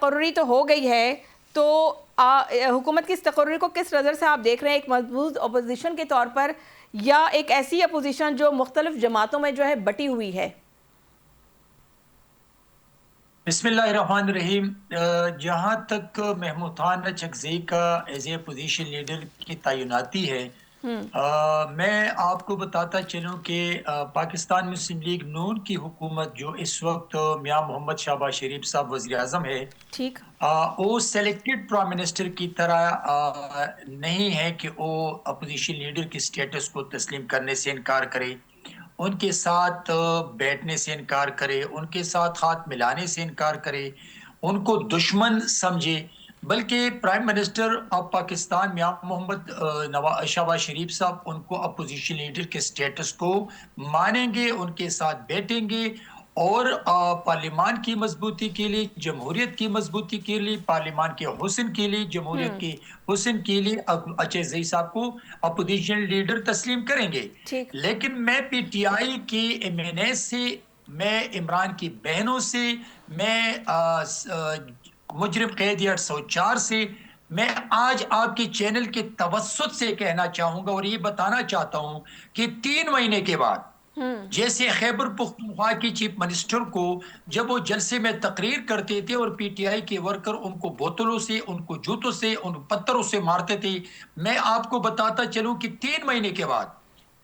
تقرری تو ہو گئی ہے، تو حکومت کی اس تقرری کو کس نظر سے آپ دیکھ رہے ہیں؟ ایک مضبوط اپوزیشن کے طور پر، یا ایک ایسی اپوزیشن جو مختلف جماعتوں میں جو ہے بٹی ہوئی ہے؟ بسم اللہ الرحمن الرحیم۔ جہاں تک محمود خان اچکزئی کا ایز اے اپوزیشن لیڈر کی تعیناتی ہے، میں آپ کو بتاتا چلوں کہ پاکستان مسلم لیگ نون کی حکومت جو اس وقت میاں محمد شہباز شریف صاحب وزیر اعظم ہے، ٹھیک. وہ سلیکٹڈ پرائم منسٹر کی طرح نہیں ہے کہ وہ اپوزیشن لیڈر کی سٹیٹس کو تسلیم کرنے سے انکار کرے، ان کے ساتھ بیٹھنے سے انکار کرے، ان کے ساتھ ہاتھ ملانے سے انکار کرے، ان کو دشمن سمجھے، بلکہ پرائم منسٹر آف پاکستان میاں محمد شہباز شریف صاحب ان کو اپوزیشن لیڈر کے سٹیٹس کو مانیں گے، ان کے ساتھ بیٹھیں گے، اور پارلیمان کی مضبوطی کے لیے، جمہوریت کی مضبوطی کے لیے، پارلیمان کے حسن کے لیے، جمہوریت کے حسن کے لیے اچکزئی صاحب کو اپوزیشن لیڈر تسلیم کریں گے۔ ٹھیک. لیکن میں پی ٹی آئی کے ایم این اے سے، میں عمران کی بہنوں سے، میں مجرم قیدی 804 سے، میں آج آپ کے چینل کے توسط سے کہنا چاہوں گا اور یہ بتانا چاہتا ہوں کہ 3 مہینے کے بعد، جیسے خیبر پختونخوا کی چیف منسٹر کو جب وہ جلسے میں تقریر کرتے تھے اور پی ٹی آئی کے ورکر ان کو بوتلوں سے، ان کو جوتوں سے، ان پتھروں سے مارتے تھے، میں آپ کو بتاتا چلوں کہ 3 مہینے کے بعد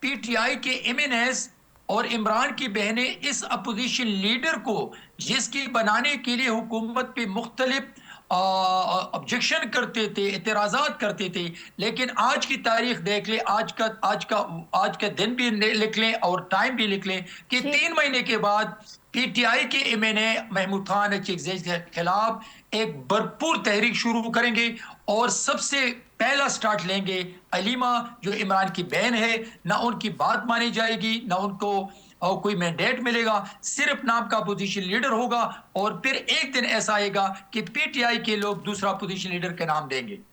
پی ٹی آئی کے ایم این ایز اور عمران کی بہنیں اس اپوزیشن لیڈر کو، جس کی بنانے کے لیے حکومت پہ مختلف آبجیکشن کرتے تھے، اعتراضات کرتے تھے، لیکن آج کی تاریخ دیکھ لیں، آج کا دن بھی لکھ لیں اور ٹائم بھی لکھ لیں کہ 3 مہینے کے بعد پی ٹی آئی کے ایم این اے محمود خان اچکزئی کے خلاف ایک بھرپور تحریک شروع کریں گے، اور سب سے پہلا سٹارٹ لیں گے علیمہ جو عمران کی بہن ہے، نہ ان کی بات مانی جائے گی، نہ ان کو کوئی مینڈیٹ ملے گا، صرف نام کا اپوزیشن لیڈر ہوگا، اور پھر ایک دن ایسا آئے گا کہ پی ٹی آئی کے لوگ دوسرا اپوزیشن لیڈر کے نام دیں گے۔